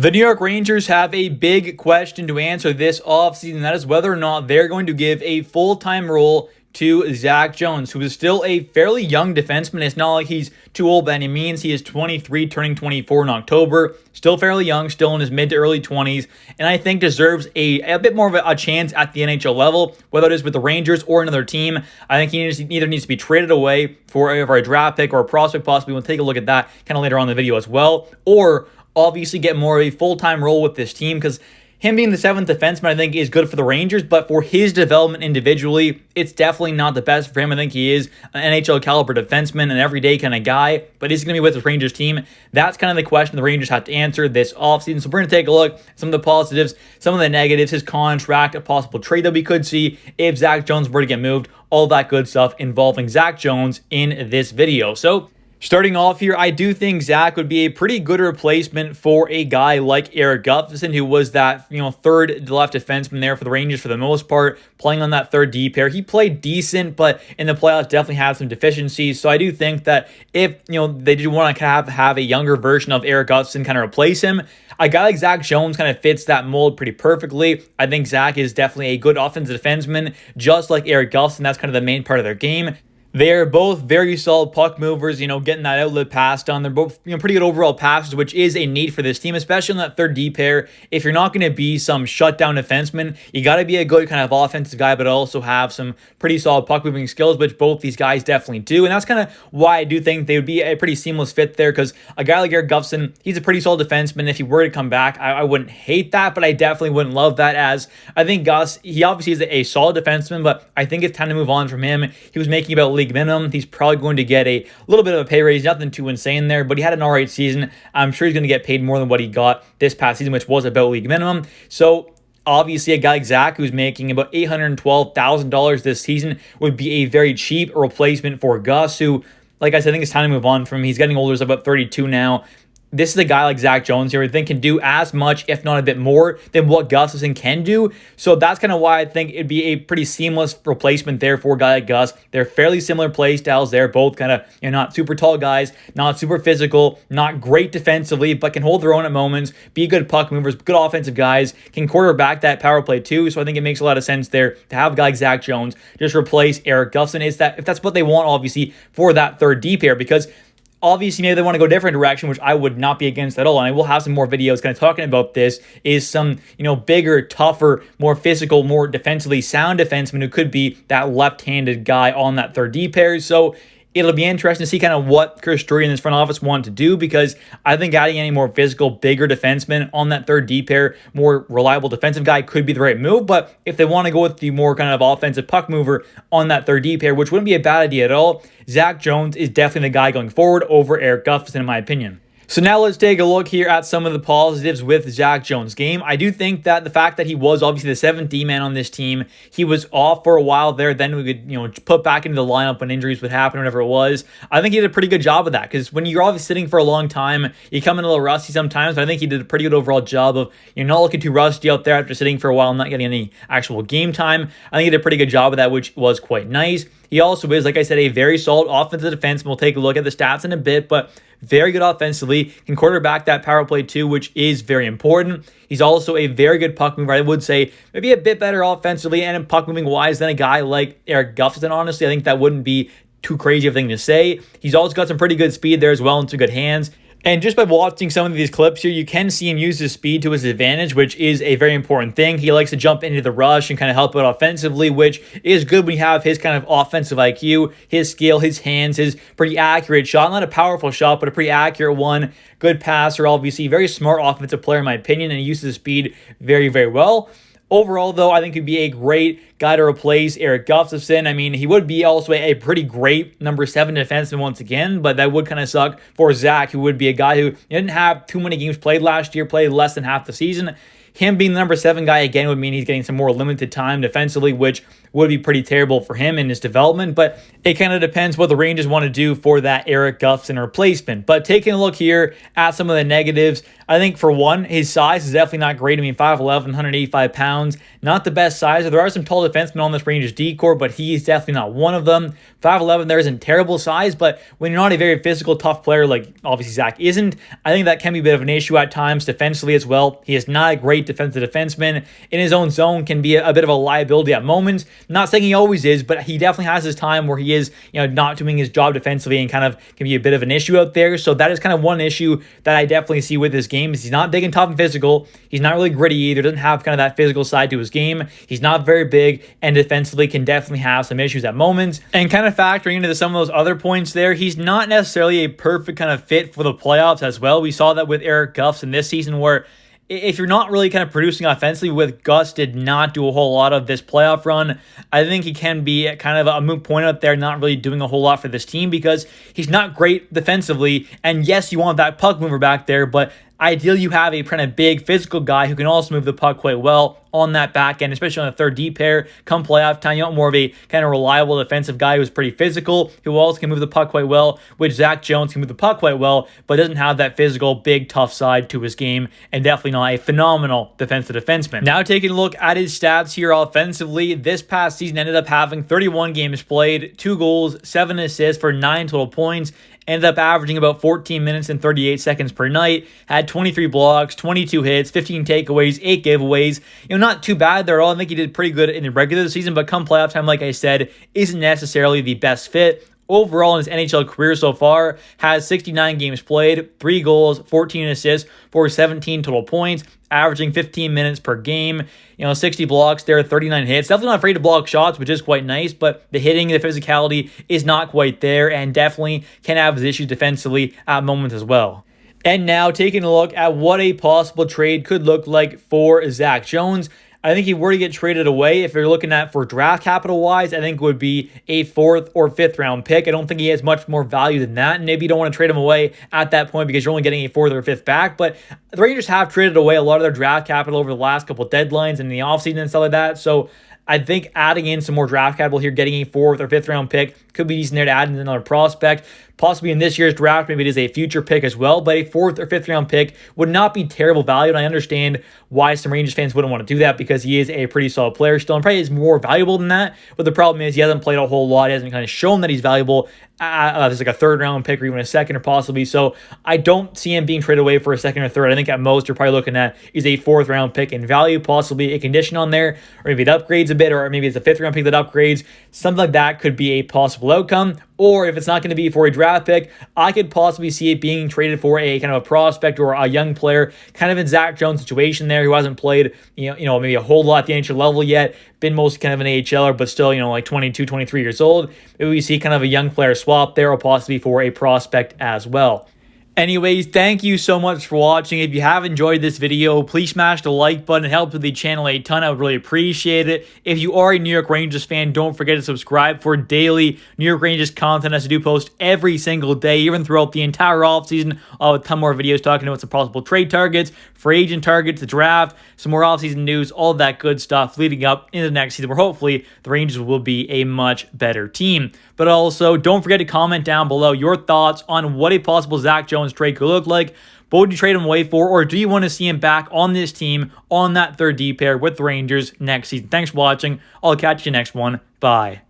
The New York Rangers have a big question to answer this offseason. That is whether or not they're going to give a full-time role to Zac Jones, who is still a fairly young defenseman. It's not like he's too old by any means. He is 23, turning 24 in October. Still fairly young, still in his mid to early 20s, and I think deserves a bit more of a chance at the NHL level, whether it is with the Rangers or another team. I think he either needs to be traded away for a draft pick or a prospect possibly. We'll take a look at that kind of later on in the video as well, or obviously get more of a full-time role with this team, because him being the seventh defenseman, I think, is good for the Rangers, but for his development individually, it's definitely not the best for him. I think he is an NHL caliber defenseman, an everyday kind of guy, but is he going to be with the Rangers team? That's kind of the question the Rangers have to answer this offseason. So we're going to take a look at some of the positives, some of the negatives, his contract, a possible trade that we could see if Zac Jones were to get moved, all that good stuff involving Zac Jones in this video. So starting off here, I do think Zac would be a pretty good replacement for a guy like Erik Gustafsson, who was that, third left defenseman there for the Rangers for the most part, playing on that third D pair. He played decent, but in the playoffs definitely had some deficiencies. So I do think that if, they do want to have a younger version of Erik Gustafsson kind of replace him, a guy like Zac Jones kind of fits that mold pretty perfectly. I think Zac is definitely a good offensive defenseman, just like Erik Gustafsson. That's kind of the main part of their game. They're both very solid puck movers, getting that outlet pass done. They're both, pretty good overall passers, which is a need for this team, especially on that third D pair. If you're not going to be some shutdown defenseman, you got to be a good kind of offensive guy, but also have some pretty solid puck moving skills, which both these guys definitely do. And that's kind of why I do think they would be a pretty seamless fit there, because a guy like Erik Gustafsson, he's a pretty solid defenseman. If he were to come back, I wouldn't hate that, but I definitely wouldn't love that, as I think Gus, he obviously is a solid defenseman, but I think it's time to move on from him. He was making about league minimum. He's probably going to get a little bit of a pay raise, nothing too insane there, but he had an all right season. I'm sure he's going to get paid more than what he got this past season, which was about league minimum. So obviously, a guy like Zac, who's making about $812,000 this season, would be a very cheap replacement for Gus, who, like I said, I think it's time to move on from him. He's getting older, he's about 32 now. This is a guy like Zac Jones here, I think, can do as much, if not a bit more, than what Gustafsson can do. So that's kind of why I think it'd be a pretty seamless replacement there for a guy like Gus. They're fairly similar play styles. They're both kind of, not super tall guys, not super physical, not great defensively, but can hold their own at moments, be good puck movers, good offensive guys, can quarterback that power play too. So I think it makes a lot of sense there to have a guy like Zac Jones just replace Erik Gustafsson. If that's what they want, obviously, for that third D pair, because obviously, maybe they want to go a different direction, which I would not be against at all. And I will have some more videos kind of talking about this, is some, bigger, tougher, more physical, more defensively sound defenseman who could be that left-handed guy on that third D pair. So it'll be interesting to see kind of what Chris Drury and his front office want to do, because I think adding any more physical, bigger defenseman on that third D pair, more reliable defensive guy, could be the right move. But if they want to go with the more kind of offensive puck mover on that third D pair, which wouldn't be a bad idea at all, Zac Jones is definitely the guy going forward over Erik Gustafsson, in my opinion. So now let's take a look here at some of the positives with Zac Jones' game. I do think that the fact that he was obviously the seventh D-man on this team, he was off for a while there, then we could, put back into the lineup when injuries would happen, whatever it was. I think he did a pretty good job of that, because when you're obviously sitting for a long time, you come in a little rusty sometimes, but I think he did a pretty good overall job of, not looking too rusty out there after sitting for a while and not getting any actual game time. I think he did a pretty good job of that, which was quite nice. He also is, like I said, a very solid offensive defenseman. We'll take a look at the stats in a bit, but very good offensively, can quarterback that power play too, which is very important. He's also a very good puck mover. I would say maybe a bit better offensively and in puck moving wise than a guy like Erik Gustafsson, honestly. I think that wouldn't be too crazy of a thing to say. He's also got some pretty good speed there as well, and some good hands. And just by watching some of these clips here, you can see him use his speed to his advantage, which is a very important thing. He likes to jump into the rush and kind of help out offensively, which is good when you have his kind of offensive IQ, his skill, his hands, his pretty accurate shot. Not a powerful shot, but a pretty accurate one. Good passer, obviously. Very smart offensive player, in my opinion, and he uses his speed very, very well. Overall, though, I think he'd be a great guy to replace Erik Gustafsson. I mean, he would be also a pretty great number 7 defenseman once again, but that would kind of suck for Zac, who would be a guy who didn't have too many games played last year, played less than half the season. Him being the number 7 guy again would mean he's getting some more limited time defensively, which would be pretty terrible for him in his development. But it kind of depends what the Rangers want to do for that Erik Gustafsson replacement. But taking a look here at some of the negatives, I think for one, his size is definitely not great. I mean, 5'11", 185 pounds, not the best size. There are some tall defensemen on this Rangers D-core, but he's definitely not one of them. 5'11" there isn't terrible size, but when you're not a very physical, tough player like obviously Zac isn't, I think that can be a bit of an issue at times defensively as well. He is not a great defensive defenseman. In his own zone can be a bit of a liability at moments. Not saying he always is, but he definitely has his time where he is, not doing his job defensively and kind of can be a bit of an issue out there. So that is kind of one issue that I definitely see with this game is he's not big and tough and physical. He's not really gritty either. Doesn't have kind of that physical side to his game. He's not very big and defensively can definitely have some issues at moments. And kind of factoring into some of those other points there, he's not necessarily a perfect kind of fit for the playoffs as well. We saw that with Eric Guffs in this season where if you're not really kind of producing offensively, with Gus did not do a whole lot of this playoff run, I think he can be kind of a moot point out there, not really doing a whole lot for this team because he's not great defensively. And yes, you want that puck mover back there, but ideally, you have a kind of big physical guy who can also move the puck quite well on that back end, especially on the third D pair. Come playoff time, you want more of a kind of reliable defensive guy who's pretty physical, who also can move the puck quite well, which Zac Jones can move the puck quite well, but doesn't have that physical, big, tough side to his game, and definitely not a phenomenal defensive defenseman. Now taking a look at his stats here offensively, this past season ended up having 31 games played, 2 goals, 7 assists for 9 total points, ended up averaging about 14 minutes and 38 seconds per night, had 23 blocks, 22 hits, 15 takeaways, 8 giveaways. Not too bad there at all. I think he did pretty good in the regular season, but come playoff time, like I said, isn't necessarily the best fit. Overall, in his NHL career so far, has 69 games played, 3 goals, 14 assists for 17 total points, averaging 15 minutes per game, 60 blocks there, 39 hits. Definitely not afraid to block shots, which is quite nice, but the hitting, the physicality is not quite there and definitely can have his issues defensively at moments as well. And now taking a look at what a possible trade could look like for Zac Jones. I think if he were to get traded away, if you're looking at for draft capital wise, I think it would be a 4th or 5th round pick. I don't think he has much more value than that. And maybe you don't want to trade him away at that point because you're only getting a 4th or 5th back. But the Rangers have traded away a lot of their draft capital over the last couple of deadlines and the offseason and stuff like that. So I think adding in some more draft capital here, getting a 4th or 5th round pick could be decent there to add in another prospect. Possibly in this year's draft, maybe it is a future pick as well, but a 4th or 5th round pick would not be terrible value. And I understand why some Rangers fans wouldn't want to do that because he is a pretty solid player still and probably is more valuable than that. But the problem is he hasn't played a whole lot. He hasn't kind of shown that he's valuable as like a 3rd round pick or even a 2nd or possibly. So I don't see him being traded away for a 2nd or 3rd. I think at most you're probably looking at is a 4th round pick in value, possibly a condition on there, or maybe it upgrades a bit, or maybe it's a 5th round pick that upgrades. Something like that could be a possible outcome. Or if it's not going to be for a draft pick, I could possibly see it being traded for a kind of a prospect or a young player, kind of in Zac Jones' situation there, who hasn't played, maybe a whole lot at the NHL level yet, been mostly kind of an AHLer, but still, like 22, 23 years old. Maybe we see kind of a young player swap there, or possibly for a prospect as well. Anyways, thank you so much for watching. If you have enjoyed this video, please smash the like button. It helps with the channel a ton. I would really appreciate it. If you are a New York Rangers fan, don't forget to subscribe for daily New York Rangers content, as I do post every single day, even throughout the entire offseason. I'll have a ton more videos talking about some possible trade targets, free agent targets, the draft, some more offseason news, all that good stuff leading up into the next season where hopefully the Rangers will be a much better team. But also, don't forget to comment down below your thoughts on what a possible Zac Jones trade could look like. What would you trade him away for? Or do you want to see him back on this team on that 3rd D pair with the Rangers next season? Thanks for watching. I'll catch you next one. Bye.